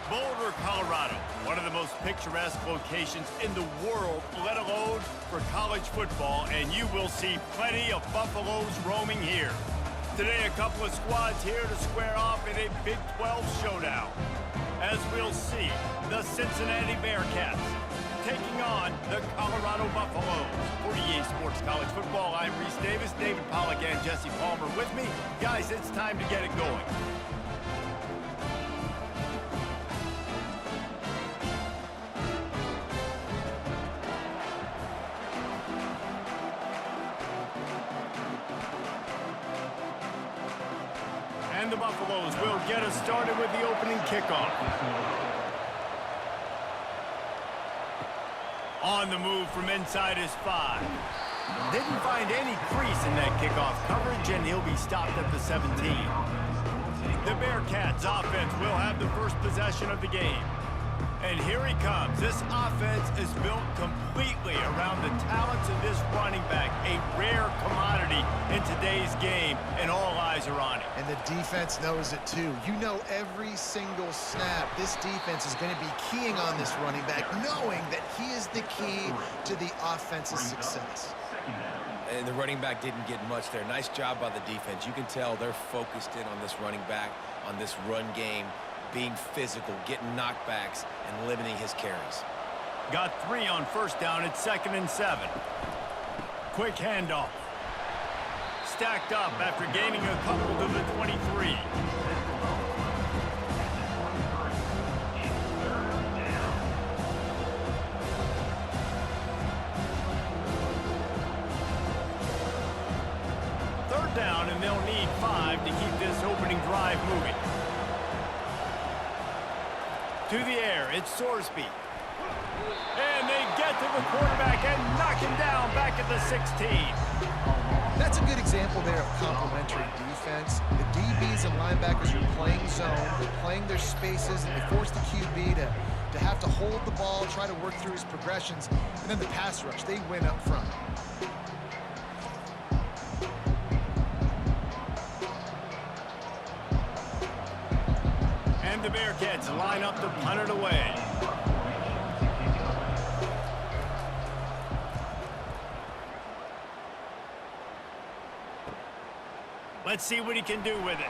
Boulder, Colorado, one of the most picturesque locations in the world, let alone for college football, and you will see plenty of Buffaloes roaming here. Today, a couple of squads here to square off in a Big 12 showdown. As we'll see, the Cincinnati Bearcats taking on the Colorado Buffaloes. For EA Sports College Football, I'm Reese Davis, David Pollack, and Jesse Palmer with me. Guys, it's time to get it going. And the Buffaloes will get us started with the opening kickoff. On the move from inside his 5. Didn't find any crease in that kickoff coverage, and he'll be stopped at the 17. The Bearcats offense will have the first possession of the game. And here he comes. This offense is built completely around the talents of this running back, a rare commodity in today's game, and all eyes are on it. And the defense knows it too. You know every single snap, this defense is going to be keying on this running back, knowing that he is the key to the offense's success. And the running back didn't get much there. Nice job by the defense. You can tell they're focused in on this running back, on this run game, being physical, getting knockbacks, and limiting his carries. Got 3 on first down. It's 2nd and 7. Quick handoff. Stacked up after gaining a couple to the 23. Third down, and they'll need 5 to keep this opening drive moving. To the air, it's Sorsby. And they get to the quarterback and knock him down back at the 16. That's a good example there of complementary defense. The DBs and linebackers are playing zone, they're playing their spaces, and they force the QB to have to hold the ball, try to work through his progressions, and then the pass rush, they win up front. And the Bearcats line up to punt it away. Let's see what he can do with it.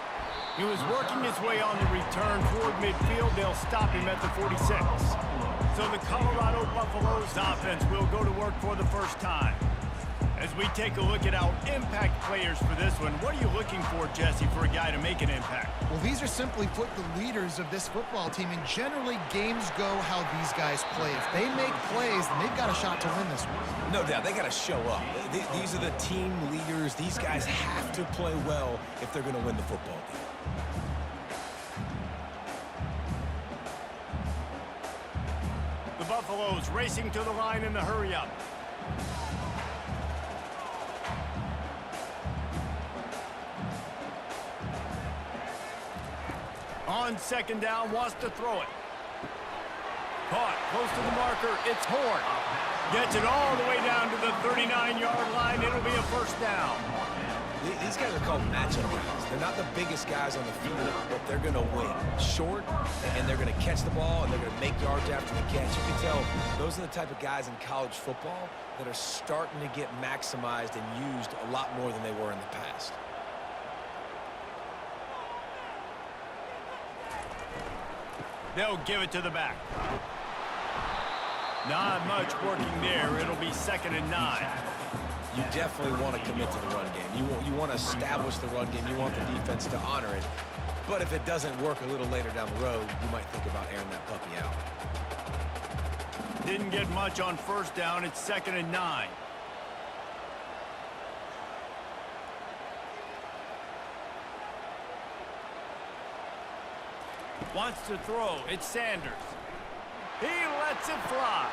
He was working his way on the return toward midfield. They'll stop him at the 46. So the Colorado Buffaloes offense will go to work for the first time. As we take a look at our impact players for this one, what are you looking for, Jesse, for a guy to make an impact? Well, these are simply put the leaders of this football team, and generally games go how these guys play. If they make plays, then they've got a shot to win this one. No doubt, they got to show up. These are the team leaders. These guys have to play well if they're going to win the football game. The Buffaloes racing to the line in the hurry-up. On 2nd down, wants to throw it. Caught close to the marker. It's Horn. Gets it all the way down to the 39-yard line. It'll be a first down. These guys are called matchup guys. They're not the biggest guys on the field, but they're going to win. Short, and they're going to catch the ball, and they're going to make yards after the catch. You can tell those are the type of guys in college football that are starting to get maximized and used a lot more than they were in the past. They'll give it to the back. Not much working there. It'll be 2nd and 9. You definitely want to commit to the run game. You want to establish the run game. You want the defense to honor it. But if it doesn't work a little later down the road, you might think about airing that puppy out. Didn't get much on first down. It's 2nd and 9. Wants to throw. It's Sanders. He lets it fly.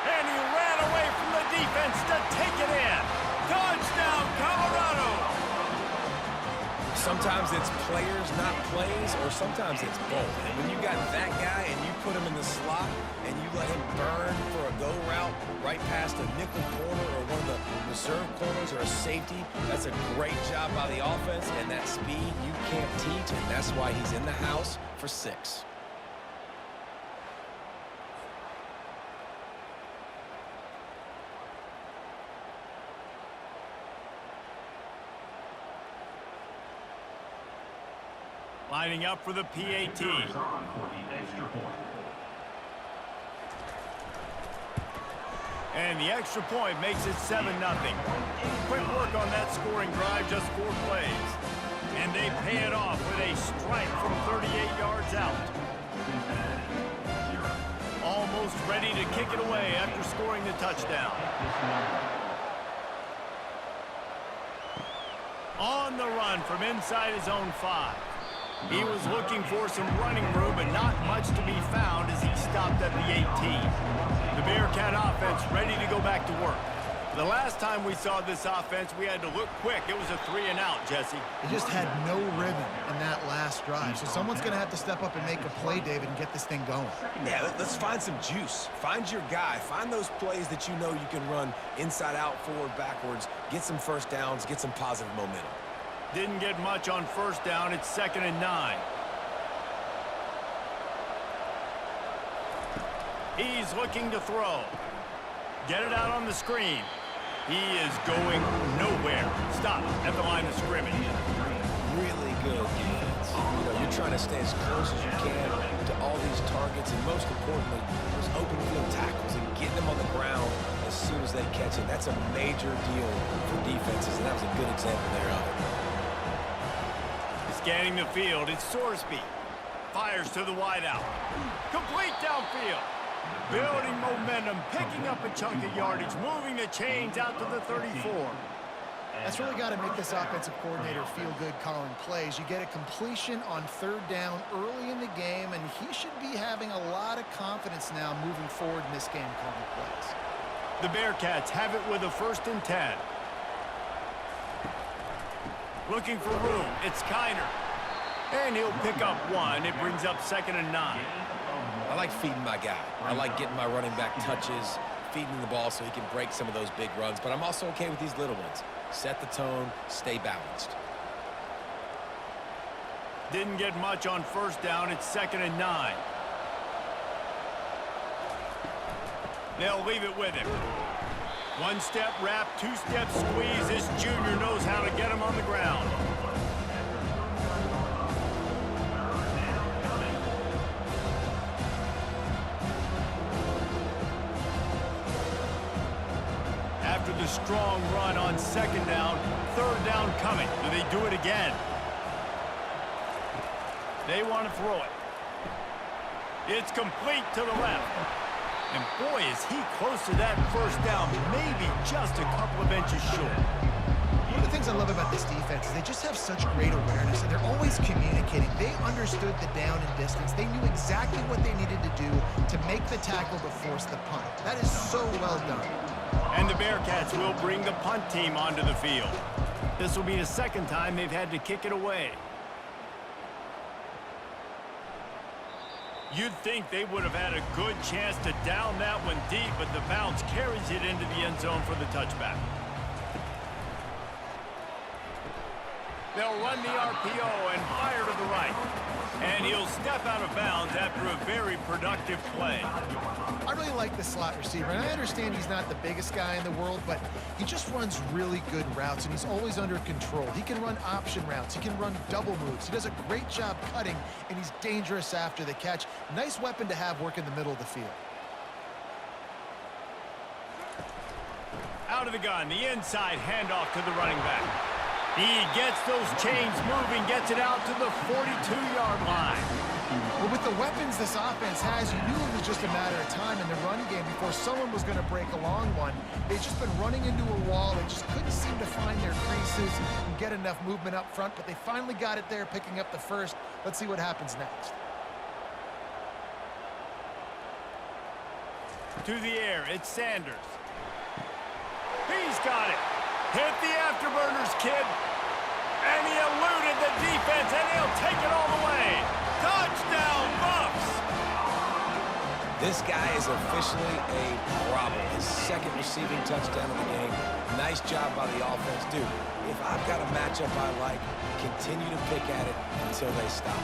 And he ran away from the defense to take it in. Touchdown, Colorado! Sometimes it's players, not plays, or sometimes it's both. And when you got that guy and you put him in the slot and you let him burn for a go route right past a nickel corner or one of the reserve corners or a safety, that's a great job by the offense, and that speed you can't teach, and that's why he's in the house for 6. Lining up for the PAT. And the extra point makes it 7-0. Quick work on that scoring drive, just 4 plays. And they pay it off with a strike from 38 yards out. Almost ready to kick it away after scoring the touchdown. On the run from inside his own 5. He was looking for some running room, but not much to be found as he stopped at the 18. The Bearcat offense ready to go back to work. The last time we saw this offense, we had to look quick. It was a 3-and-out, Jesse. They just had no rhythm in that last drive. So someone's going to have to step up and make a play, David, and get this thing going. Yeah, let's find some juice. Find your guy. Find those plays that you know you can run inside out, forward, backwards. Get some first downs. Get some positive momentum. Didn't get much on first down. It's 2nd and 9. He's looking to throw. Get it out on the screen. He is going nowhere. Stop at the line of scrimmage. Really good defense. You know, you're trying to stay as close as you can to all these targets, and most importantly, those open field tackles and getting them on the ground as soon as they catch it. That's a major deal for defenses, and that was a good example there of it. Scanning the field, it's Sorsby. Fires to the wideout. Complete downfield. Building momentum, picking up a chunk of yardage, moving the chains out to the 34. That's really got to make this offensive coordinator feel good calling plays. You get a completion on 3rd down early in the game, and he should be having a lot of confidence now moving forward in this game calling plays. The Bearcats have it with a 1st and 10. Looking for room, it's Kiner. And he'll pick up 1. It brings up 2nd and 9. I like feeding my guy. I like getting my running back touches, feeding him the ball so he can break some of those big runs. But I'm also okay with these little ones. Set the tone, stay balanced. Didn't get much on first down. It's 2nd and 9. They'll leave it with him. 1-step wrap, 2-step squeeze. This junior knows how to get him on the ground. After the strong run on 2nd down, 3rd down coming. Do they do it again? They want to throw it. It's complete to the left. And boy, is he close to that first down, maybe just a couple of inches short. One of the things I love about this defense is they just have such great awareness, and they're always communicating. They understood the down and distance. They knew exactly what they needed to do to make the tackle to force the punt. That is so well done. And the Bearcats will bring the punt team onto the field. This will be the 2nd time they've had to kick it away. You'd think they would have had a good chance to down that one deep, but the bounce carries it into the end zone for the touchback. They'll run the RPO and fire to the right. And he'll step out of bounds after a very productive play. I really like the slot receiver, and I understand he's not the biggest guy in the world, but he just runs really good routes, and he's always under control. He can run option routes. He can run double moves. He does a great job cutting, and he's dangerous after the catch. Nice weapon to have work in the middle of the field. Out of the gun, the inside handoff to the running back. He gets those chains moving, gets it out to the 42-yard line. Well, with the weapons this offense has, you knew it was just a matter of time in the run game before someone was going to break a long one. They've just been running into a wall. They just couldn't seem to find their creases and get enough movement up front, but they finally got it there, picking up the first. Let's see what happens next. To the air, it's Sanders. He's got it. Hit the afterburners, kid. And he eluded the defense, and he'll take it all the way. Touchdown, Buffs! This guy is officially a problem. His 2nd receiving touchdown of the game. Nice job by the offense. Dude, if I've got a matchup I like, continue to pick at it until they stop.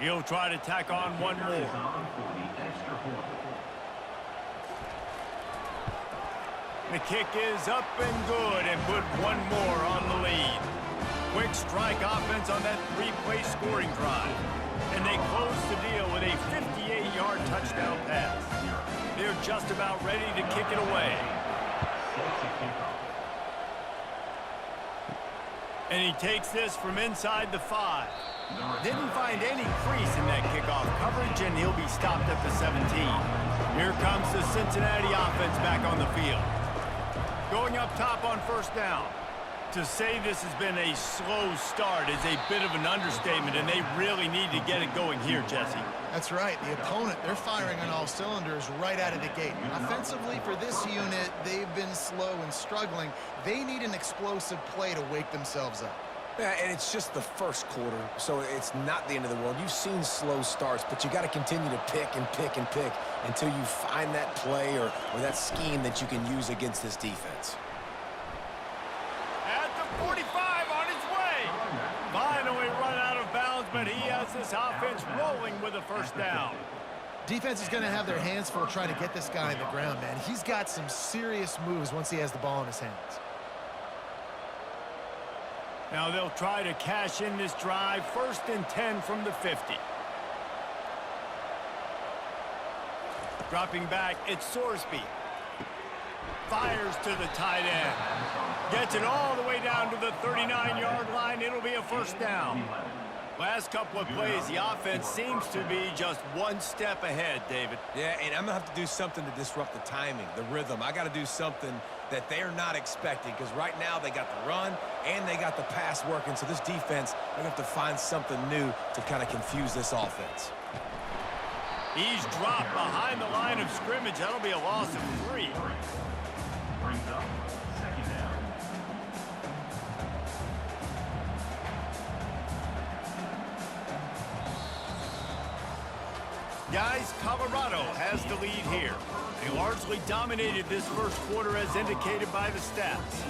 He'll try to tack on one more. The kick is up and good and put one more on the lead. Quick strike offense on that three-play scoring drive. And they close the deal with a 58-yard touchdown pass. They're just about ready to kick it away. And he takes this from inside the 5. Didn't find any crease in that kickoff coverage, and he'll be stopped at the 17. Here comes the Cincinnati offense back on the field. Going up top on first down. To say this has been a slow start is a bit of an understatement, and they really need to get it going here, Jesse. That's right. The opponent, they're firing on all cylinders right out of the gate. Offensively, for this unit, they've been slow and struggling. They need an explosive play to wake themselves up. Yeah, and it's just the first quarter, so it's not the end of the world. You've seen slow starts, but you got to continue to pick and pick and pick until you find that play or that scheme that you can use against this defense. At the 45 on his way. Finally run out of bounds, but he has this offense rolling with a first down. Defense is going to have their hands full trying to get this guy in the ground, man. He's got some serious moves once he has the ball in his hands. Now they'll try to cash in this drive. 1st and 10 from the 50. Dropping back, it's Sorsby. Fires to the tight end. Gets it all the way down to the 39-yard line. It'll be a first down. Last couple of plays, the offense seems to be just one step ahead, David. Yeah, and I'm going to have to do something to disrupt the timing, the rhythm. I got to do something that they're not expecting, because right now they got the run and they got the pass working. So this defense, they're going to have to find something new to kind of confuse this offense. He's dropped behind the line of scrimmage. That'll be a loss of 3. Brings up 2nd down. Guys, Colorado has the lead here. They largely dominated this first quarter as indicated by the stats.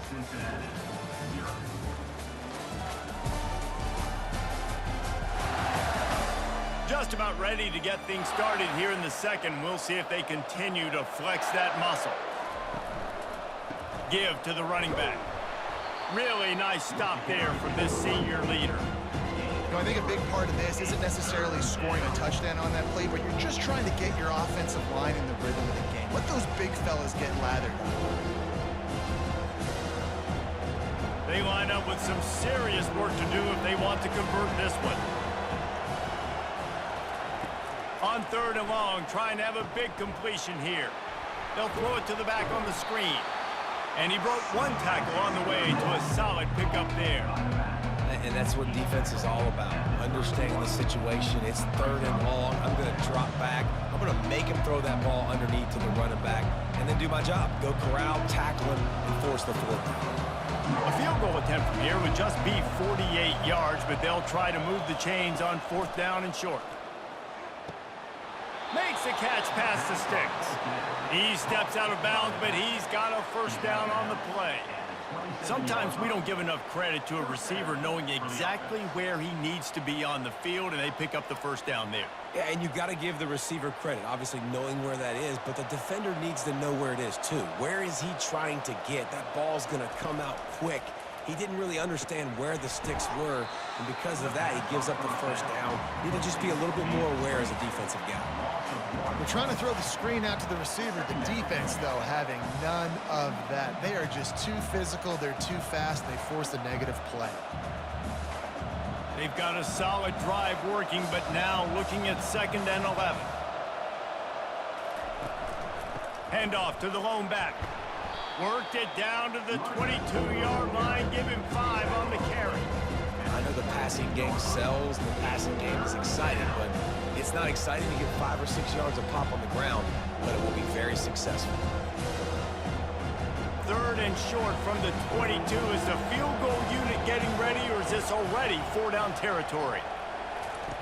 Cincinnati, 0. Just about ready to get things started here in the second. We'll see if they continue to flex that muscle. Give to the running back. Really nice stop there from this senior leader. You know, I think a big part of this isn't necessarily scoring a touchdown on that play, but you're just trying to get your offensive line in the rhythm of the game. Let those big fellas get lathered up. They line up with some serious work to do if they want to convert this one. On 3rd and long, trying to have a big completion here. They'll throw it to the back on the screen. And he broke one tackle on the way to a solid pickup there. And that's what defense is all about, understanding the situation. It's 3rd and long. I'm going to drop back. I'm going to make him throw that ball underneath to the running back and then do my job. Go corral, tackle him, and force the 4th down. A field goal attempt from here would just be 48 yards, but they'll try to move the chains on 4th down and short. Makes a catch past the sticks. He steps out of bounds, but he's got a first down on the play. Sometimes we don't give enough credit to a receiver knowing exactly where he needs to be on the field, and they pick up the first down there. Yeah, and you've got to give the receiver credit, obviously knowing where that is, but the defender needs to know where it is too. Where is he trying to get? That ball's going to come out quick. He didn't really understand where the sticks were, and because of that, he gives up the first down. Need to just be a little bit more aware as a defensive guy. We're trying to throw the screen out to the receiver. The defense, though, having none of that. They are just too physical. They're too fast. They force a negative play. They've got a solid drive working, but now looking at 2nd and 11. Handoff to the lone back. Worked it down to the 22-yard line. Give him 5 on the carry. I know the passing game sells, and the passing game is exciting, but it's not exciting to get 5 or 6 yards of pop on the ground, but it will be very successful. 3rd and short from the 22. Is the field goal unit getting ready, or is this already 4-down territory?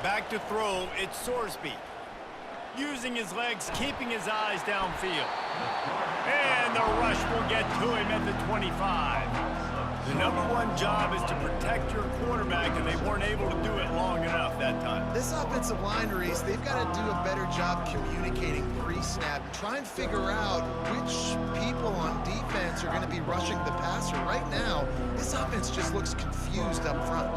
Back to throw, it's Sorsby. Using his legs, keeping his eyes downfield. And the rush will get to him at the 25. The #1 job is to protect your quarterback, and they weren't able to do it long enough that time. This offensive line, Reese, they've got to do a better job communicating pre-snap and try and figure out which people on defense are going to be rushing the passer. Right now, this offense just looks confused up front.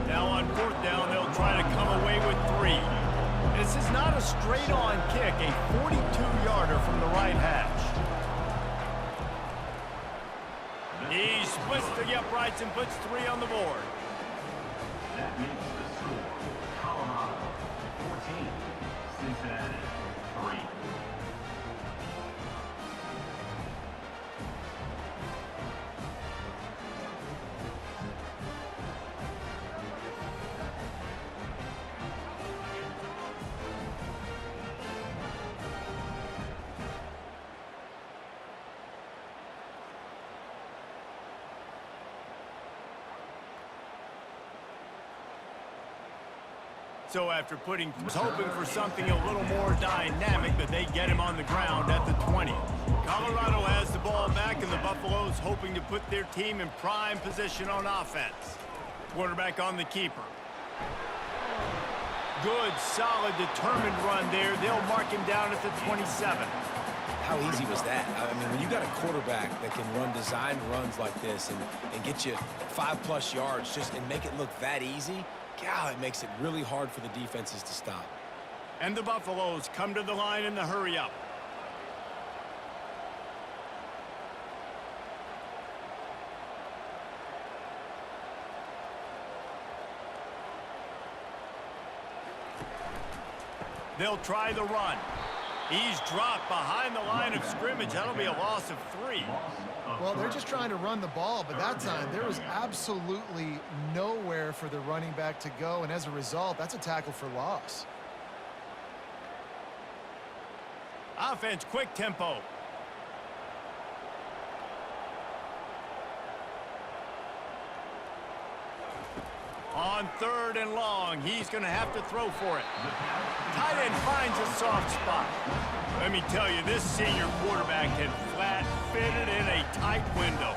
Now on 4th down, they'll try to come away with 3. This is not a straight-on kick, a 42-yarder from the right hash. He splits the uprights and puts 3 on the board. That makes the score Colorado 14, Cincinnati 3. So after hoping for something a little more dynamic, but they get him on the ground at the 20. Colorado has the ball back, and the Buffaloes hoping to put their team in prime position on offense. Quarterback on the keeper. Good, solid, determined run there. They'll mark him down at the 27. How easy was that? I mean, when you got a quarterback that can run designed runs like this and get you 5+ yards and make it look that easy, God, it makes it really hard for the defenses to stop. And the Buffaloes come to the line in the hurry-up. They'll try the run. He's dropped behind the line of scrimmage. That'll be a loss of 3. Well, they're just trying to run the ball, but that time there was absolutely nowhere for the running back to go, and as a result, that's a tackle for loss. Offense, quick tempo. On 3rd and long, he's going to have to throw for it. Tight end finds a soft spot. Let me tell you, this senior quarterback had flat-fitted in a tight window.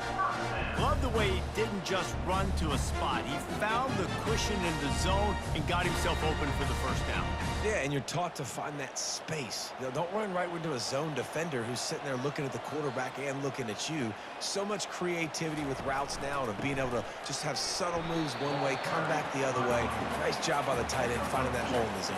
Love the way he didn't just run to a spot. He found the cushion in the zone and got himself open for the 1st down. Yeah, and you're taught to find that space. You know, don't run right into a zone defender who's sitting there looking at the quarterback and looking at you. So much creativity with routes now and being able to just have subtle moves one way, come back the other way. Nice job by the tight end finding that hole in the zone.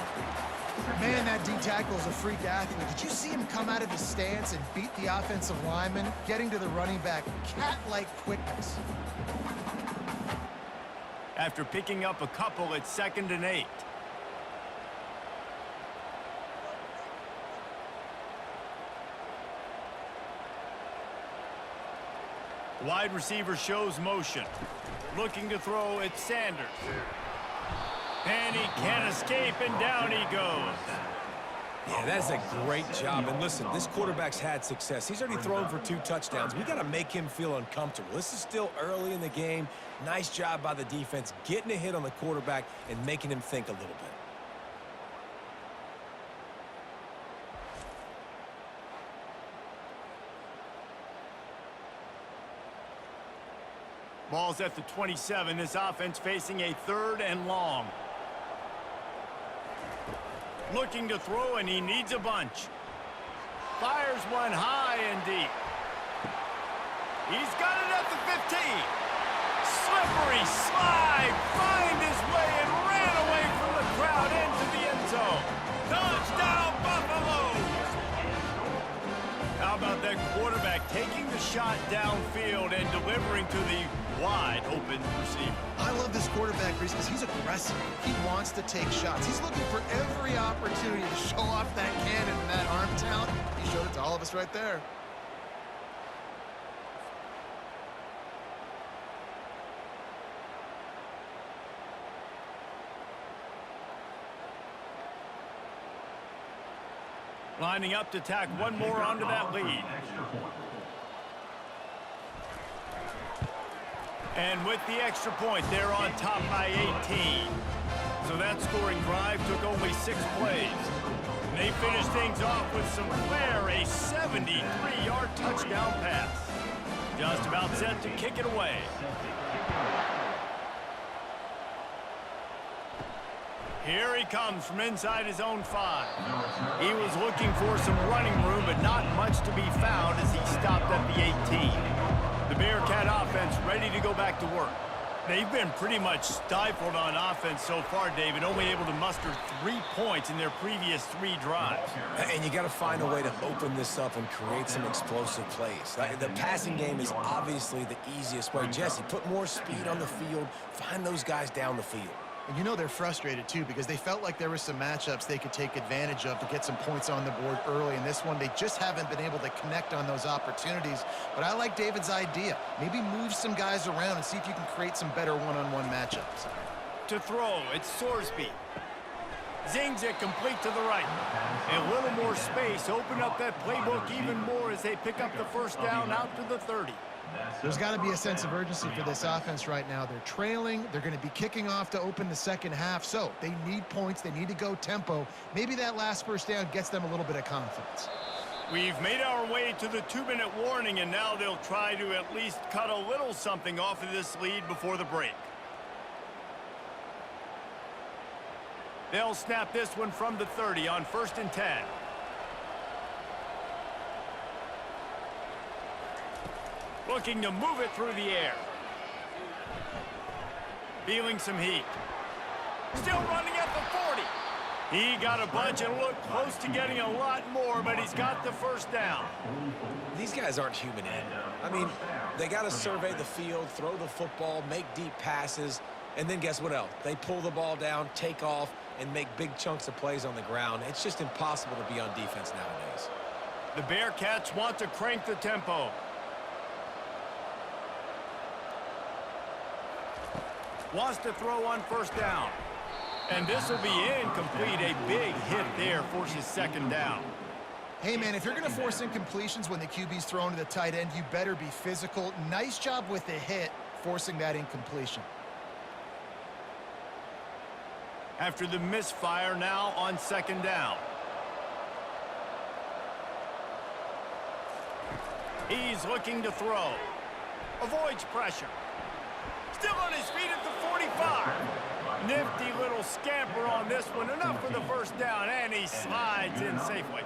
Man, that D tackle is a freak athlete. Did you see him come out of his stance and beat the offensive lineman, getting to the running back? Cat-like quickness. After picking up a couple at 2nd and 8. Wide receiver shows motion. Looking to throw at Sanders. And he can't escape, and down he goes. Yeah, that's a great job. And listen, this quarterback's had success. He's already thrown for 2 touchdowns. We got to make him feel uncomfortable. This is still early in the game. Nice job by the defense, getting a hit on the quarterback and making him think a little bit. Ball's at the 27. This offense facing a 3rd and long. Looking to throw, and he needs a bunch. Fires one high and deep. He's got it at the 15. Slippery slide. Find his way and ran away from the crowd into the end zone. Touchdown, Buffaloes! How about that quarterback taking the shot downfield and delivering to the wide open receiver? I love this quarterback, Reese, because he's aggressive. He wants to take shots. He's looking for every opportunity to show off that cannon and that arm talent. He showed it to all of us right there. Lining up to tack one more onto that lead. And with the extra point, they're on top by 18. So that scoring drive took only 6 plays. And they finish things off with some flair, a 73-yard touchdown pass. Just about set to kick it away. Here he comes from inside his own 5. He was looking for some running room, but not much to be found as he stopped at the 18. The Bearcat offense ready to go back to work. They've been pretty much stifled on offense so far, David, only able to muster 3 points in their previous 3 drives. And you got to find a way to open this up and create some explosive plays. The passing game is obviously the easiest way. Jesse, put more speed on the field, find those guys down the field. And you know they're frustrated, too, because they felt like there were some matchups they could take advantage of to get some points on the board early. In this one, they just haven't been able to connect on those opportunities. But I like David's idea. Maybe move some guys around and see if you can create some better one-on-one matchups. To throw, it's Sorsby. Zings it complete to the right. A little more space, open up that playbook even more as they pick up the first down out to the 30. There's got to be a sense of urgency for this offense right now. They're trailing. They're going to be kicking off to open the second half. So they need points. They need to go tempo. Maybe that last first down gets them a little bit of confidence. We've made our way to the 2-minute warning, and now they'll try to at least cut a little something off of this lead before the break. They'll snap this one from the 30 on 1st and 10. Looking to move it through the air. Feeling some heat. Still running at the 40. He got a bunch and looked close to getting a lot more, but he's got the first down. These guys aren't human either. I mean, they got to survey the field, throw the football, make deep passes, and then guess what else? They pull the ball down, take off, and make big chunks of plays on the ground. It's just impossible to be on defense nowadays. The Bearcats want to crank the tempo. Wants to throw on 1st down. And this will be incomplete. A big hit there forces 2nd down. Hey, man, if you're going to force incompletions when the QB's thrown to the tight end, you better be physical. Nice job with the hit, forcing that incompletion. After the misfire, now on 2nd down. He's looking to throw. Avoids pressure. Still on his feet at the 45. Nifty little scamper on this one. Enough for the first down, and he slides in safely.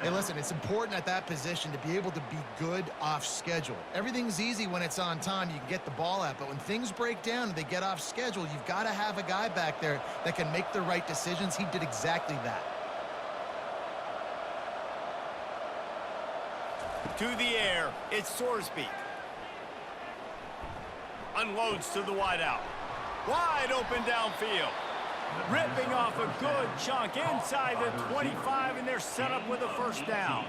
Hey, listen, it's important at that position to be able to be good off schedule. Everything's easy when it's on time. You can get the ball out, but when things break down and they get off schedule, you've got to have a guy back there that can make the right decisions. He did exactly that. To the air, it's Sorsby. Unloads to the wideout. Wide open downfield. Ripping off a good chunk inside the 25, and they're set up with a first down.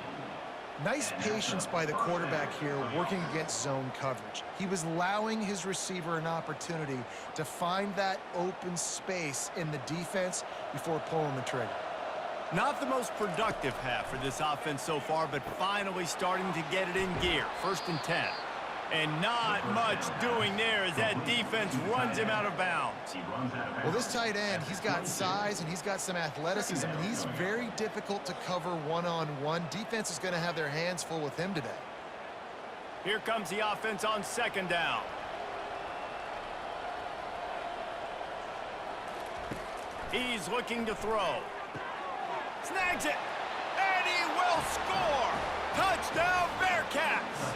Nice patience by the quarterback here working against zone coverage. He was allowing his receiver an opportunity to find that open space in the defense before pulling the trigger. Not the most productive half for this offense so far, but finally starting to get it in gear. 1st and 10. And not much doing there as that defense runs him out of bounds. Well, this tight end, he's got size and he's got some athleticism, and he's very difficult to cover one-on-one. Defense is going to have their hands full with him today. Here comes the offense on 2nd down. He's looking to throw. Snags it, and he will score! Touchdown, Bearcats!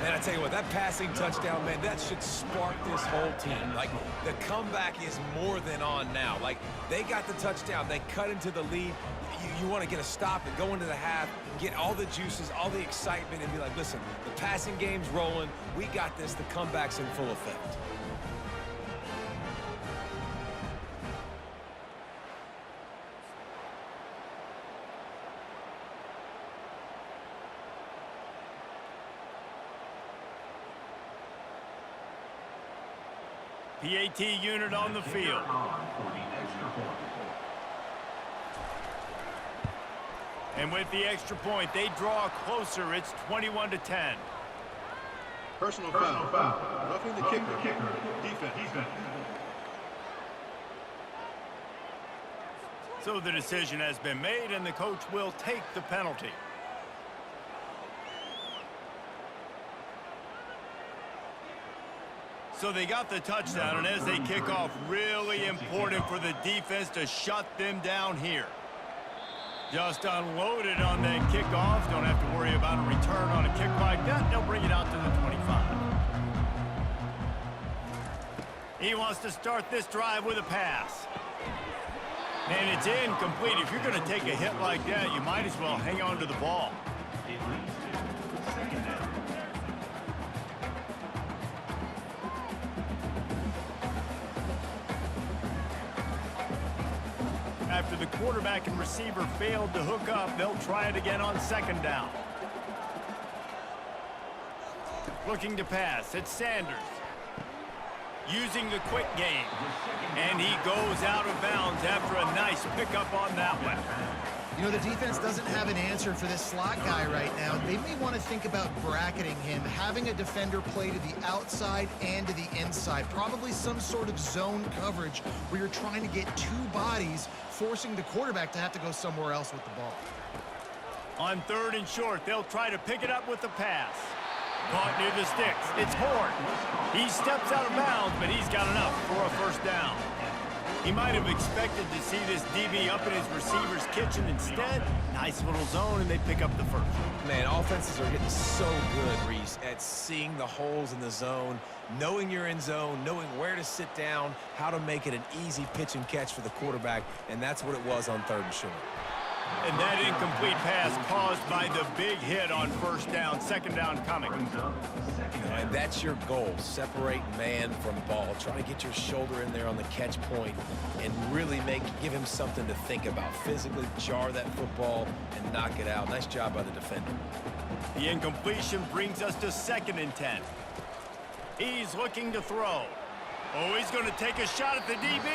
Man, I tell you what, that passing touchdown, man, that should spark this whole team. Like, the comeback is more than on now. Like, they got the touchdown. They cut into the lead. You want to get a stop and go into the half, get all the juices, all the excitement, and be like, listen, the passing game's rolling. We got this. The comeback's in full effect. PAT unit on the field. And with the extra point, they draw closer. It's 21-10. Personal foul. Roughing the kicker. Defense. So the decision has been made, and the coach will take the penalty. So they got the touchdown, and as they kick off, really important for the defense to shut them down here. Just unloaded on that kickoff. Don't have to worry about a return on a kick like that. They'll bring it out to the 25. He wants to start this drive with a pass. And it's incomplete. If you're going to take a hit like that, you might as well hang on to the ball. It leads to second down. After the quarterback and receiver failed to hook up, they'll try it again on second down. Looking to pass, it's Sanders. Using the quick game. And he goes out of bounds after a nice pickup on that one. You know, the defense doesn't have an answer for this slot guy right now. They may want to think about bracketing him, having a defender play to the outside and to the inside. Probably some sort of zone coverage where you're trying to get two bodies, forcing the quarterback to have to go somewhere else with the ball. On third and short, they'll try to pick it up with the pass. Caught near the sticks. It's Horn. He steps out of bounds, but he's got enough for a first down. He might have expected to see this DB up in his receiver's kitchen. Instead, nice little zone, and they pick up the first. Man, offenses are getting so good, Reese, at seeing the holes in the zone, knowing you're in zone, knowing where to sit down, how to make it an easy pitch and catch for the quarterback, and that's what it was on third and short. And that incomplete pass caused by the big hit on first down, second down coming. And that's your goal, separate man from ball. Try to get your shoulder in there on the catch point and really give him something to think about. Physically jar that football and knock it out. Nice job by the defender. The incompletion brings us to 2nd and 10. He's looking to throw. Oh, he's going to take a shot at the DB.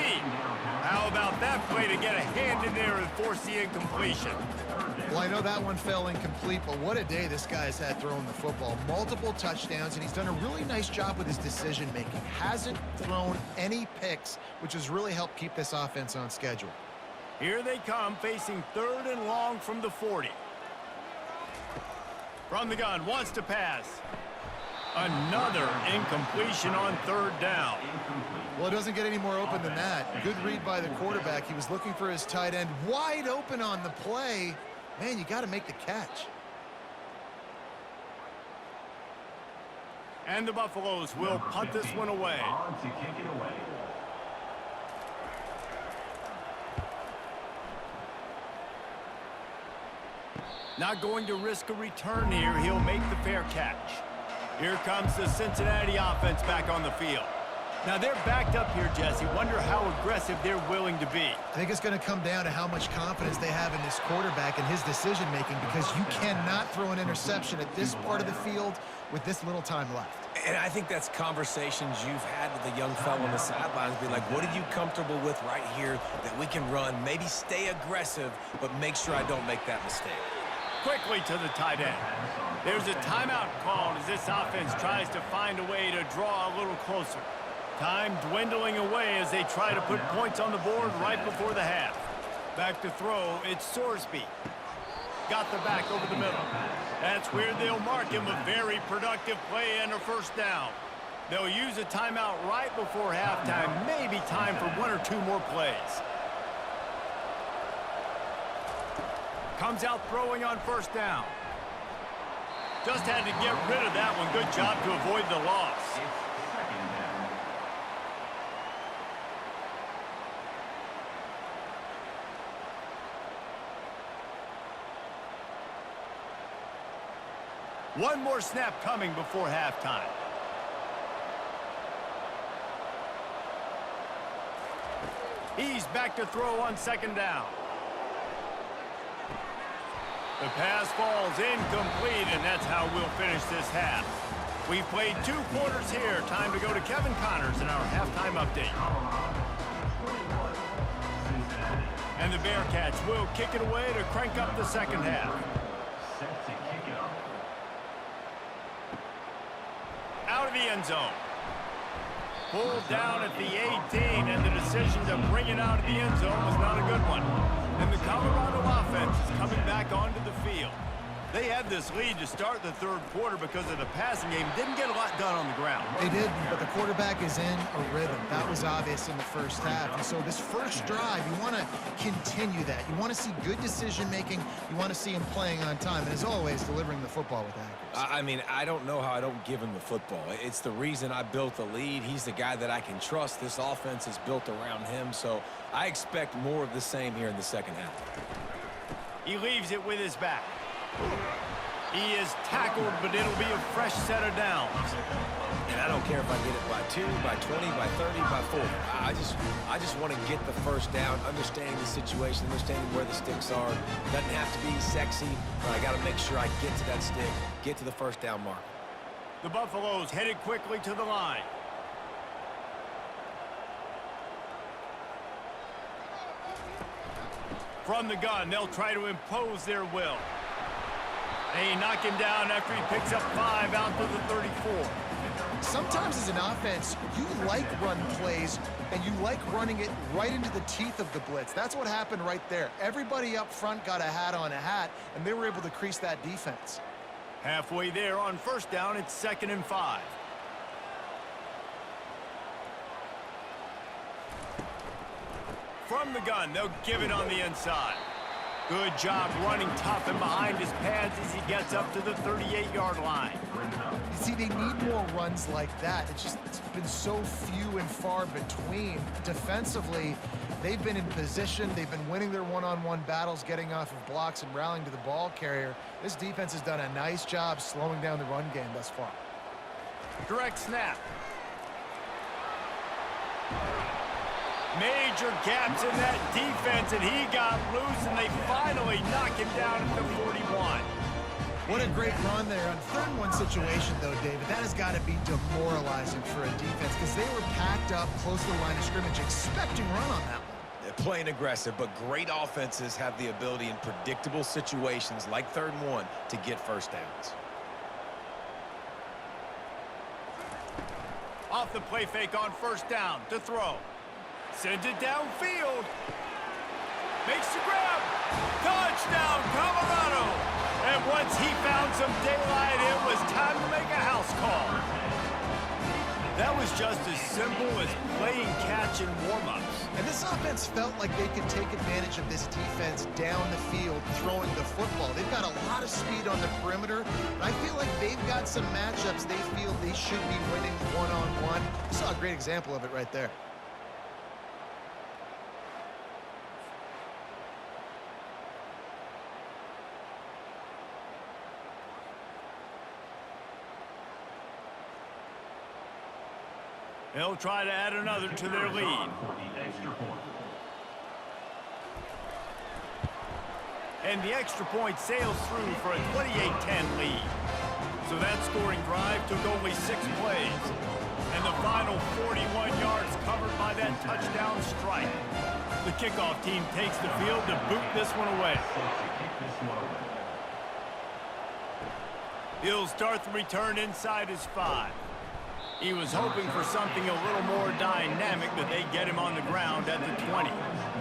How about that play to get a hand in there and force the incompletion? Well, I know that one fell incomplete, but what a day this guy's had throwing the football. Multiple touchdowns, and he's done a really nice job with his decision-making. Hasn't thrown any picks, which has really helped keep this offense on schedule. Here they come, facing 3rd and long from the 40. From the gun, wants to pass. Another incompletion on 3rd down. Well, it doesn't get any more open than that. Good read by the quarterback. He was looking for his tight end. Wide open on the play. Man, you got to make the catch. And the Buffaloes will punt this one away. On to kick it away. Not going to risk a return here. He'll make the fair catch. Here comes the Cincinnati offense back on the field. Now they're backed up here, Jesse. Wonder how aggressive they're willing to be. I think it's going to come down to how much confidence they have in this quarterback and his decision-making, because you cannot throw an interception at this part of the field with this little time left. And I think that's conversations you've had with the young fellow on the sidelines. Be like, what are you comfortable with right here that we can run? Maybe stay aggressive, but make sure I don't make that mistake. Quickly to the tight end. There's a timeout called as this offense tries to find a way to draw a little closer. Time dwindling away as they try to put points on the board right before the half. Back to throw, it's Sorsby. Got the back over the middle. That's where they'll mark him. A very productive play and a first down. They'll use a timeout right before halftime. Maybe time for 1 or 2 more plays. Comes out throwing on first down. Just had to get rid of that one. Good job to avoid the loss. One more snap coming before halftime. He's back to throw on second down. The pass falls incomplete, and that's how we'll finish this half. We've played 2 quarters here. Time to go to Kevin Connors in our halftime update. And the Bearcats will kick it away to crank up the second half. Set to kick it off. Out of the end zone. Pulled down at the 18, and the decision to bring it out of the end zone was not a good one. And the Colorado offense is coming back onto the field. They had this lead to start the third quarter because of the passing game. Didn't get a lot done on the ground. They didn't, but the quarterback is in a rhythm. That was obvious in the first half. And so this first drive, you want to continue that. You want to see good decision-making. You want to see him playing on time. And as always, delivering the football with accuracy. I mean, I don't know how I don't give him the football. It's the reason I built the lead. He's the guy that I can trust. This offense is built around him. So I expect more of the same here in the second half. He leaves it with his back. He is tackled, but it'll be a fresh set of downs. And I don't care if I get it by 2, by 20, by 30, by 40. I just want to get the first down, understanding the situation, understanding where the sticks are. Doesn't have to be sexy, but I got to make sure I get to that stick, get to the first down mark. The Buffaloes headed quickly to the line. From the gun, they'll try to impose their will. They knock him down after he picks up 5 out to the 34. Sometimes as an offense, you like run plays, and you like running it right into the teeth of the blitz. That's what happened right there. Everybody up front got a hat on a hat, and they were able to crease that defense. Halfway there on first down, it's 2nd and 5. From the gun, they'll give it on the inside. Good job running tough and behind his pads as he gets up to the 38-yard line. You see, they need more runs like that. It's been so few and far between. Defensively, they've been in position. They've been winning their one-on-one battles, getting off of blocks and rallying to the ball carrier. This defense has done a nice job slowing down the run game thus far. Direct snap. Major gaps in that defense, and he got loose, and they finally knock him down at the 41. What a great run there. On 3rd and 1 situation, though, David, that has got to be demoralizing for a defense because they were packed up close to the line of scrimmage, expecting run on that one. They're playing aggressive, but great offenses have the ability in predictable situations like 3rd and 1 to get first downs. Off the play fake on first down to throw. Sends it downfield. Makes the grab. Touchdown, Colorado. And once he found some daylight, it was time to make a house call. That was just as simple as playing catch in warm-ups. And this offense felt like they could take advantage of this defense down the field throwing the football. They've got a lot of speed on the perimeter, and I feel like they've got some matchups they feel they should be winning one-on-one. You saw a great example of it right there. They'll try to add another to their lead. And the extra point sails through for a 28-10 lead. So that scoring drive took only 6 plays. And the final 41 yards covered by that touchdown strike. The kickoff team takes the field to boot this one away. He'll start the return inside his 5. He was hoping for something a little more dynamic, but they get him on the ground at the 20.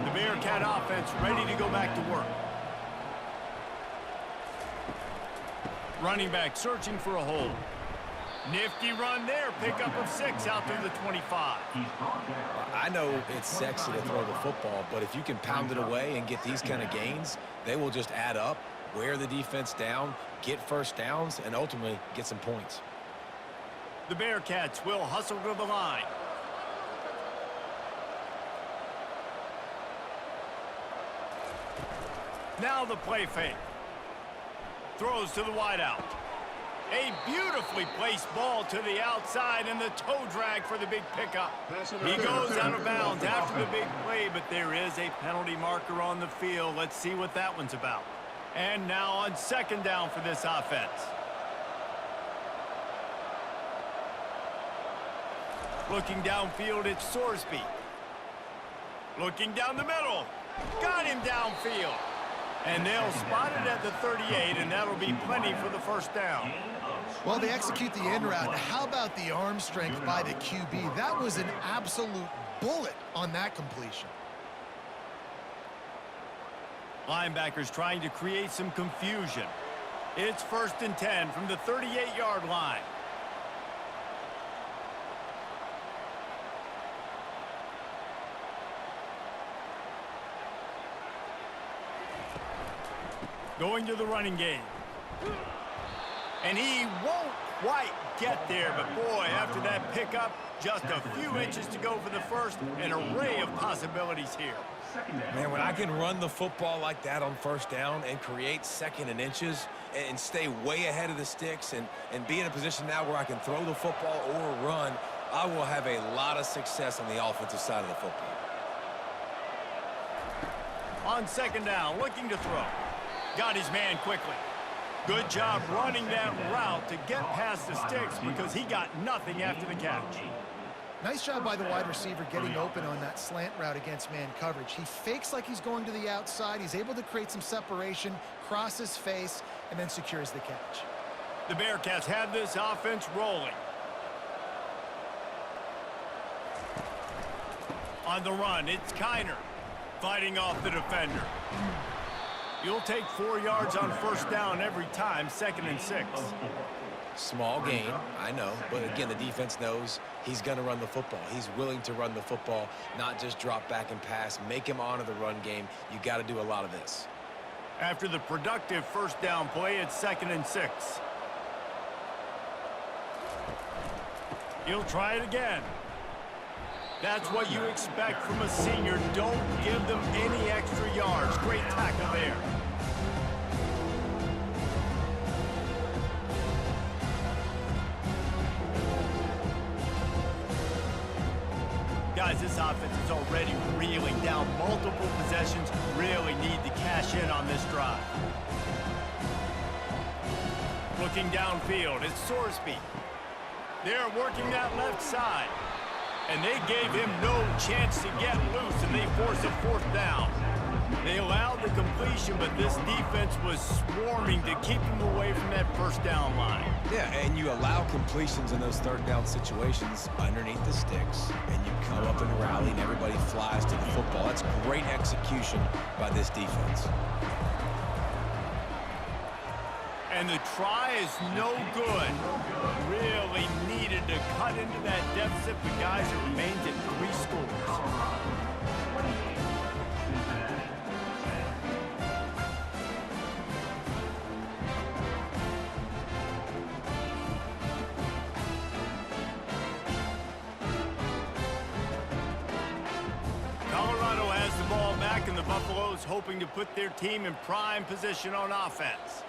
The Bearcat offense ready to go back to work. Running back searching for a hole. Nifty run there, pickup of 6 out to the 25. I know it's sexy to throw the football, but if you can pound it away and get these kind of gains, they will just add up, wear the defense down, get first downs, and ultimately get some points. The Bearcats will hustle to the line. Now the play fake. Throws to the wideout. A beautifully placed ball to the outside, and the toe drag for the big pickup. He goes out of bounds after the big play, but there is a penalty marker on the field. Let's see what that one's about. And now on 2nd down for this offense. Looking downfield, it's Sorsby. Looking down the middle. Got him downfield. And they'll spot it at the 38, and that'll be plenty for the first down. Well, they execute the end route. How about the arm strength by the QB? That was an absolute bullet on that completion. Linebackers trying to create some confusion. It's 1st and 10 from the 38-yard line. Going to the running game. And he won't quite get there, but boy, after that pickup, just a few inches to go for the first. An array of possibilities here. Man, when I can run the football like that on first down and create 2nd and inches and stay way ahead of the sticks and be in a position now where I can throw the football or run, I will have a lot of success on the offensive side of the football. On 2nd down, looking to throw. Got his man quickly. Good job running that route to get past the sticks because he got nothing after the catch. Nice job by the wide receiver getting open on that slant route against man coverage. He fakes like he's going to the outside. He's able to create some separation, cross his face, and then secures the catch. The Bearcats have this offense rolling. On the run, it's Kiner fighting off the defender. You'll take 4 yards on first down every time, 2nd and 6. Small gain, I know, but again, the defense knows he's going to run the football. He's willing to run the football, not just drop back and pass, make him honor the run game. You got to do a lot of this. After the productive first down play, it's 2nd and 6. He'll try it again. That's what you expect from a senior. Don't give them any extra yards. Great tackle there. Guys, this offense is already reeling down multiple possessions. Really need to cash in on this drive. Looking downfield, it's Sorsby. They're working that left side. And they gave him no chance to get loose, and they force a 4th down. They allowed the completion, but this defense was swarming to keep him away from that first down line. Yeah, and you allow completions in those 3rd down situations underneath the sticks, and you come up and rally, and everybody flies to the football. That's great execution by this defense. And the try is no good. Really needed to cut into that deficit, but guys, it remains at 3 scores. Colorado has the ball back, and the Buffaloes hoping to put their team in prime position on offense.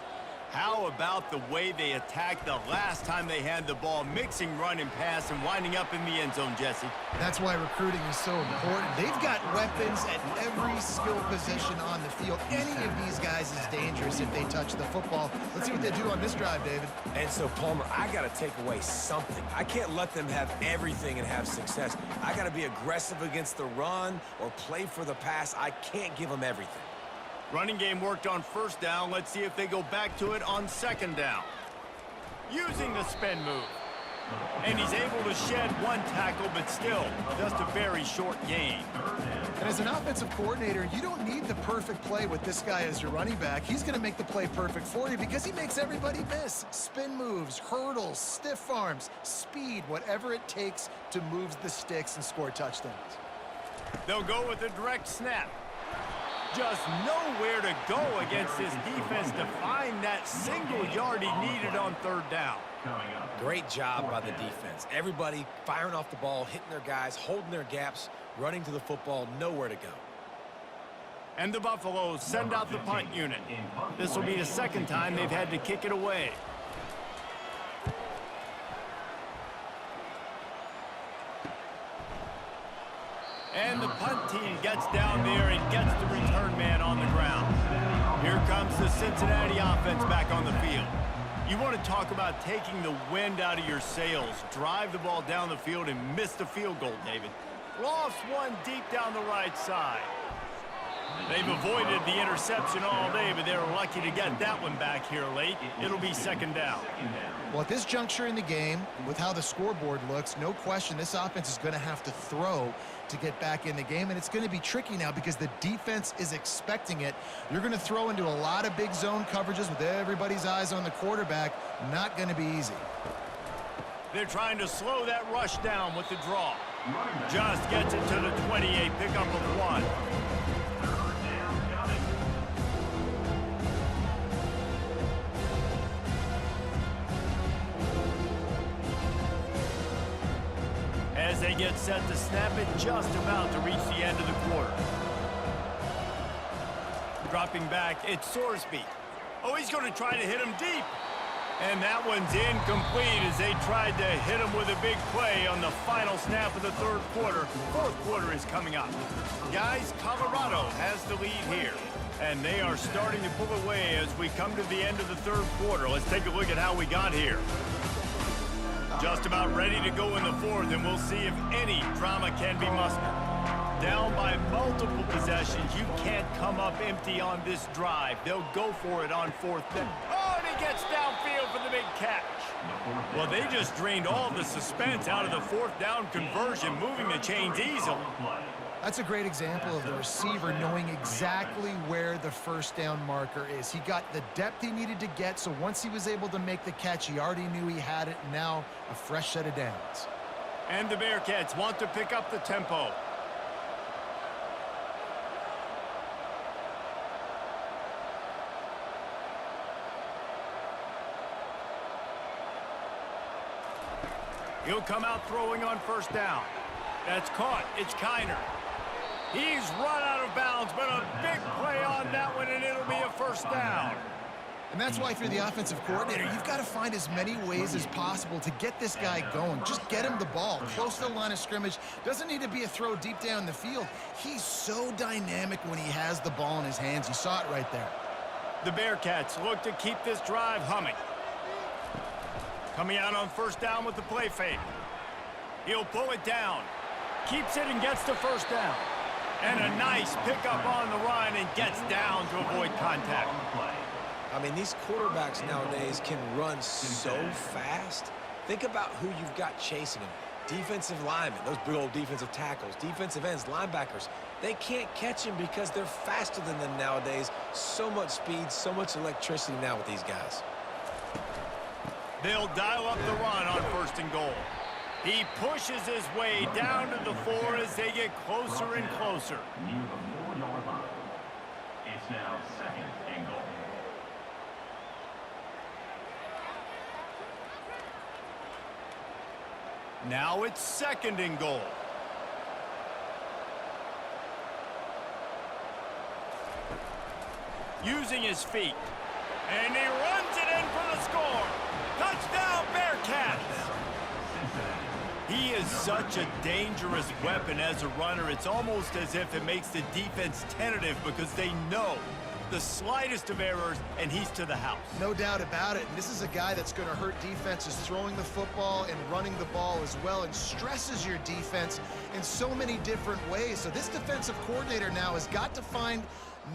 How about the way they attacked the last time they had the ball, mixing run and pass and winding up in the end zone, Jesse? That's why recruiting is so important. They've got weapons at every skill position on the field. Any of these guys is dangerous if they touch the football. Let's see what they do on this drive, David. And so, Palmer, I got to take away something. I can't let them have everything and have success. I got to be aggressive against the run or play for the pass. I can't give them everything. Running game worked on first down. Let's see if they go back to it on 2nd down. Using the spin move. And he's able to shed 1 tackle, but still just a very short gain. And as an offensive coordinator, you don't need the perfect play with this guy as your running back. He's going to make the play perfect for you because he makes everybody miss. Spin moves, hurdles, stiff arms, speed, whatever it takes to move the sticks and score touchdowns. They'll go with a direct snap. Just nowhere to go against this defense to find that single yard he needed on 3rd down. Great job by the defense. Everybody firing off the ball, hitting their guys, holding their gaps, running to the football, nowhere to go. And the Buffaloes send out the punt unit. This will be the 2nd time they've had to kick it away. And the punt team gets down there and gets the return man on the ground. Here comes the Cincinnati offense back on the field. You want to talk about taking the wind out of your sails. Drive the ball down the field and miss the field goal, David. Lost one deep down the right side. They've avoided the interception all day, but they're lucky to get that one back here late. It'll be second down. Well, at this juncture in the game, with how the scoreboard looks, no question this offense is going to have to throw to get back in the game, and it's going to be tricky now because the defense is expecting it. You're going to throw into a lot of big zone coverages with everybody's eyes on the quarterback. Not going to be easy. They're trying to slow that rush down with the draw. Just gets it to the 28, pickup of 1. As they get set to snap it, just about to reach the end of the quarter. Dropping back, it's Sorsby. Oh, he's going to try to hit him deep. And that one's incomplete as they tried to hit him with a big play on the final snap of the third quarter. Fourth quarter is coming up. Guys, Colorado has the lead here. And they are starting to pull away as we come to the end of the third quarter. Let's take a look at how we got here. Just about ready to go in the fourth, and we'll see if any drama can be mustered. Down by multiple possessions, you can't come up empty on this drive. They'll go for it on fourth down. Oh, and he gets downfield for the big catch. Well, they just drained all the suspense out of the fourth down conversion, moving the chains easily. That's a great example of the receiver knowing exactly where the first down marker is. He got the depth he needed to get, so once he was able to make the catch, he already knew he had it. Now a fresh set of downs. And the Bearcats want to pick up the tempo. He'll come out throwing on first down. That's caught. It's Kiner. He's run out of bounds, but a big play on that one, and it'll be a first down. And that's why if you're the offensive coordinator, you've got to find as many ways as possible to get this guy going. Just get him the ball close to the line of scrimmage. Doesn't need to be a throw deep down the field. He's so dynamic when he has the ball in his hands. You saw it right there. The Bearcats look to keep this drive humming. Coming out on first down with the play fake. He'll pull it down. Keeps it and gets the first down. And a nice pickup on the run and gets down to avoid contact. I mean, these quarterbacks nowadays can run so fast. Think about who you've got chasing them. Defensive linemen, those big old defensive tackles, defensive ends, linebackers. They can't catch them because they're faster than them nowadays. So much speed, so much electricity now with these guys. They'll dial up the run on first and goal. He pushes his way down to the 4 as they get closer and closer. Near the 4-yard line. It's now second and goal. Now it's second and goal. Using his feet. And he runs it in for the score. Touchdown, Bearcats! He is such a dangerous weapon as a runner. It's almost as if it makes the defense tentative because they know the slightest of errors, and he's to the house. No doubt about it. And this is a guy that's going to hurt defenses throwing the football and running the ball as well, and stresses your defense in so many different ways. So this defensive coordinator now has got to find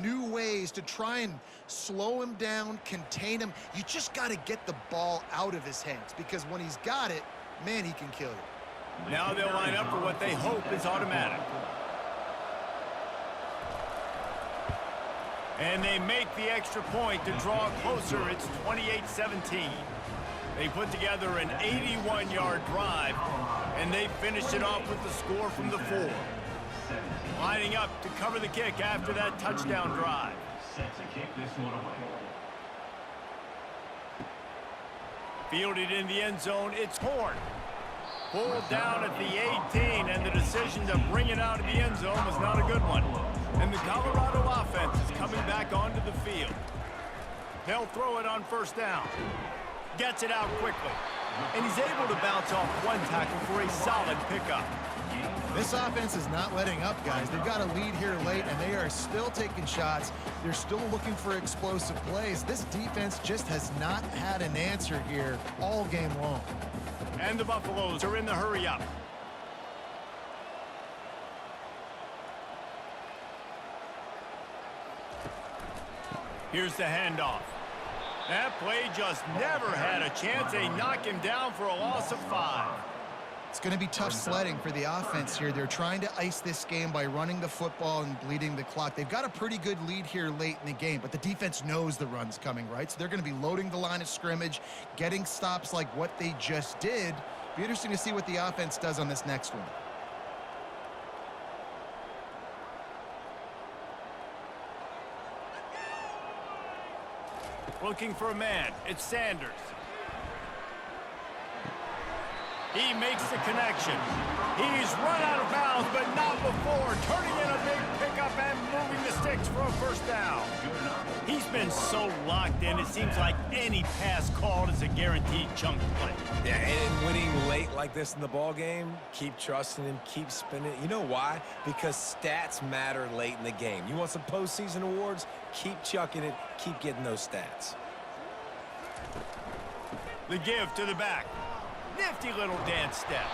new ways to try and slow him down, contain him. You just got to get the ball out of his hands, because when he's got it, man, he can kill you. Now they'll line up for what they hope is automatic. And they make the extra point to draw closer. It's 28-17. They put together an 81-yard drive, and they finished it off with the score from the 4. Lining up to cover the kick after that touchdown drive. Set to kick this one away. Fielded in the end zone, it's Horn. Pulled down at the 18, and the decision to bring it out of the end zone was not a good one. And the Colorado offense is coming back onto the field. They'll throw it on first down. Gets it out quickly. And he's able to bounce off one tackle for a solid pickup. This offense is not letting up, guys. They've got a lead here late, and they are still taking shots. They're still looking for explosive plays. This defense just has not had an answer here all game long. And the Buffaloes are in the hurry-up. Here's the handoff. That play just never had a chance. They knock him down for a loss of 5. It's going to be tough sledding for the offense here. They're trying to ice this game by running the football and bleeding the clock. They've got a pretty good lead here late in the game, but the defense knows the run's coming, right? So they're going to be loading the line of scrimmage, getting stops like what they just did. Be interesting to see what the offense does on this next one. Looking for a man. It's Sanders. He makes the connection. He's run out of bounds, but not before. Turning in a big pickup and moving the sticks for a first down. He's been so locked in, it seems like any pass called is a guaranteed chunk play. Yeah, and winning late like this in the ball game, keep trusting him, keep spinning it. You know why? Because stats matter late in the game. You want some postseason awards? Keep chucking it, keep getting those stats. The give to the back. Nifty little dance step.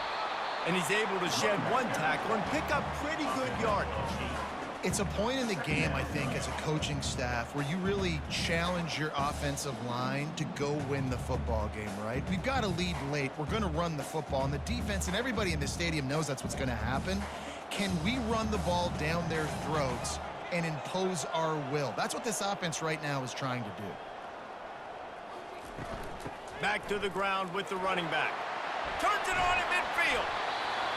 And he's able to shed one tackle and pick up pretty good yardage. It's a point in the game, I think, as a coaching staff where you really challenge your offensive line to go win the football game, right? We've got a lead late. We're going to run the football, and the defense and everybody in the stadium knows that's what's going to happen. Can we run the ball down their throats and impose our will? That's what this offense right now is trying to do. Back to the ground with the running back. Turns it on in midfield.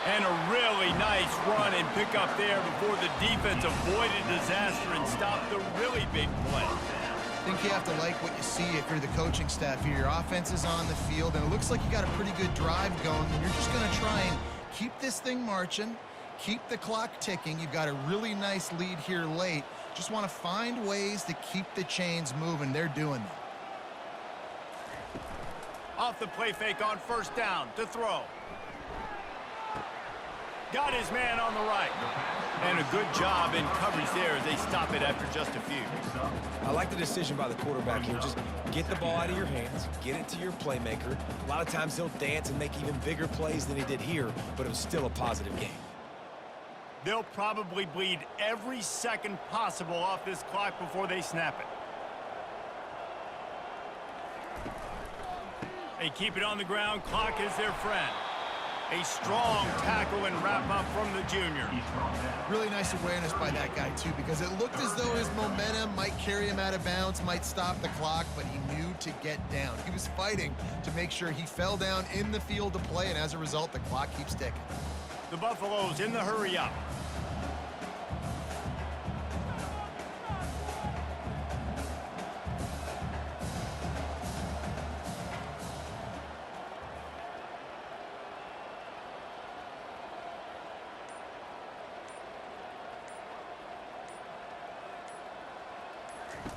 And a really nice run and pick up there before the defense avoided disaster and stopped the really big play. I think you have to like what you see if you're the coaching staff here. Your offense is on the field, and it looks like you got a pretty good drive going, and you're just going to try and keep this thing marching, keep the clock ticking. You've got a really nice lead here late. Just want to find ways to keep the chains moving. They're doing that. Off the play fake on first down to throw. Got his man on the right. And a good job in coverage there as they stop it after just a few. I like the decision by the quarterback here. Just get the ball out of your hands, get it to your playmaker. A lot of times he'll dance and make even bigger plays than he did here, but it was still a positive game. They'll probably bleed every second possible off this clock before they snap it. They keep it on the ground. Clock is their friend. A strong tackle and wrap up from the junior. Really nice awareness by that guy, too, because it looked as though his momentum might carry him out of bounds, might stop the clock, but he knew to get down. He was fighting to make sure he fell down in the field to play, and as a result, the clock keeps ticking. The Buffaloes in the hurry up.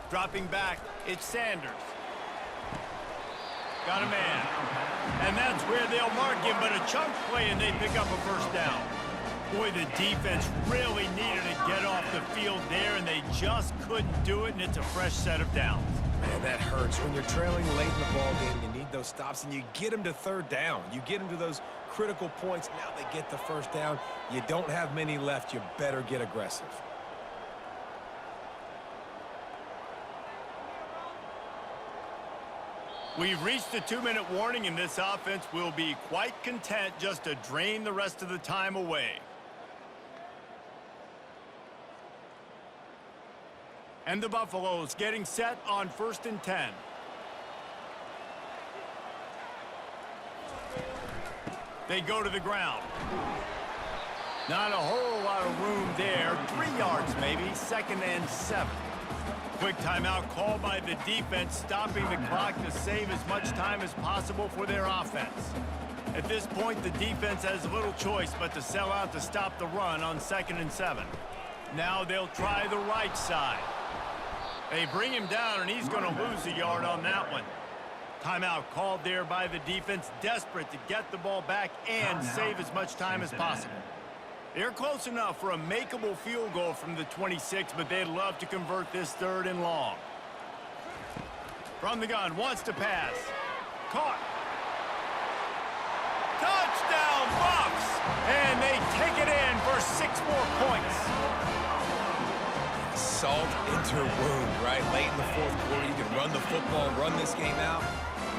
Dropping back, it's Sanders. Got a man. And that's where they'll mark him, but a chunk play and they pick up a first down. Boy, the defense really needed to get off the field there, and they just couldn't do it, and it's a fresh set of downs. Man, that hurts. When you're trailing late in the ball game, you need those stops, and you get them to third down. You get them to those critical points. Now they get the first down. You don't have many left. You better get aggressive. We've reached the 2-minute warning, and this offense will be quite content just to drain the rest of the time away. And the Buffaloes getting set on 1st and 10. They go to the ground. Not a whole lot of room there. 3 yards maybe, 2nd and 7. Quick timeout called by the defense, stopping the clock to save as much time as possible for their offense. At this point, the defense has little choice but to sell out to stop the run on 2nd and 7. Now they'll try the right side. They bring him down, and he's going to lose a yard on that one. Timeout called there by the defense, desperate to get the ball back and save as much time as possible. They're close enough for a makeable field goal from the 26, but they'd love to convert this 3rd and long. From the gun, wants to pass. Caught. Touchdown, Buffs! And they take it in for 6 more points. salt into her wound, right? Late in the fourth quarter, you can run the football, run this game out.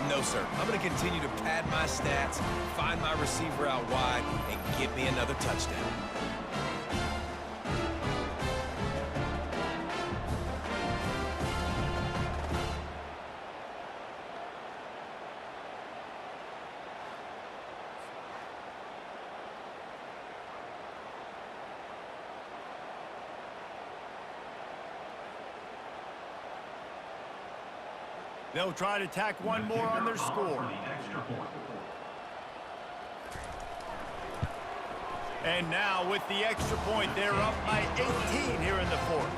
No, sir. I'm going to continue to pad my stats, find my receiver out wide, and get me another touchdown. They'll try to tack one more on their score. And now with the extra point, they're up by 18 here in the fourth.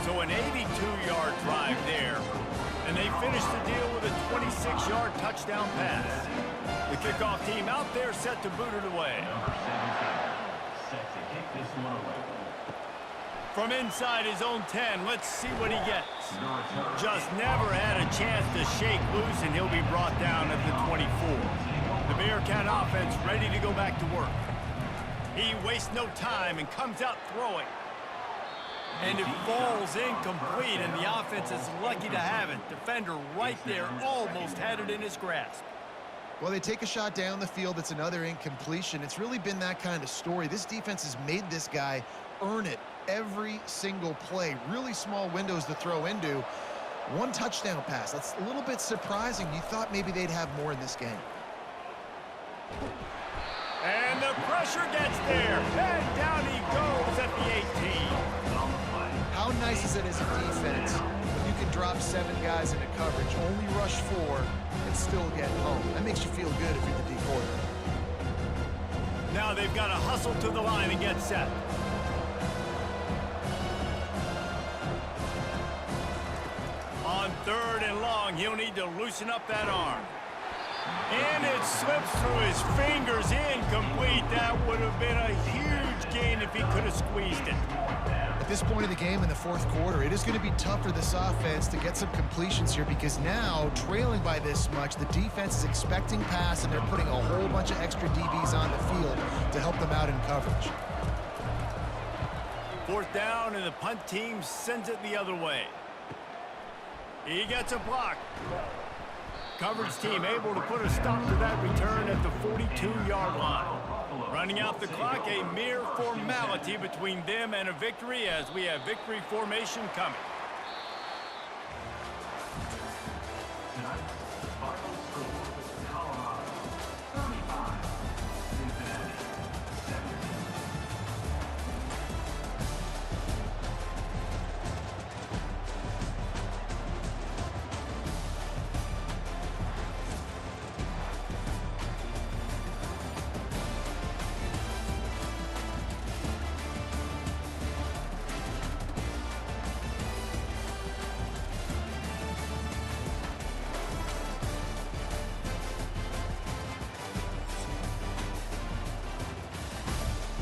So an 82-yard drive there. And they finish the deal with a 26-yard touchdown pass. The kickoff team out there set to boot it away. Number 17, set to kick this one away. From inside his own 10, let's see what he gets. Just never had a chance to shake loose, and he'll be brought down at the 24. The Bearcat offense ready to go back to work. He wastes no time and comes out throwing. And it falls incomplete, and the offense is lucky to have it. Defender right there almost had it in his grasp. Well, they take a shot down the field. It's another incompletion. It's really been that kind of story. This defense has made this guy earn it every single play. Really small windows to throw into. One touchdown pass. That's a little bit surprising. You thought maybe they'd have more in this game. And the pressure gets there. And down he goes at the 18. How nice is it as a defense when you can drop 7 guys into coverage, only rush 4, and still get home? That makes you feel good if you're the D coordinator. Now they've got to hustle to the line and get set. On 3rd and long, he'll need to loosen up that arm. And it slips through his fingers, incomplete. That would have been a huge gain if he could have squeezed it. At this point in the game in the fourth quarter, it is going to be tough for this offense to get some completions here because now, trailing by this much, the defense is expecting pass, and they're putting a whole bunch of extra DBs on the field to help them out in coverage. 4th down, and the punt team sends it the other way. He gets a block. Coverage team able to put a stop to that return at the 42-yard line. Running out the clock, a mere formality between them and a victory as we have victory formation coming. Tonight's final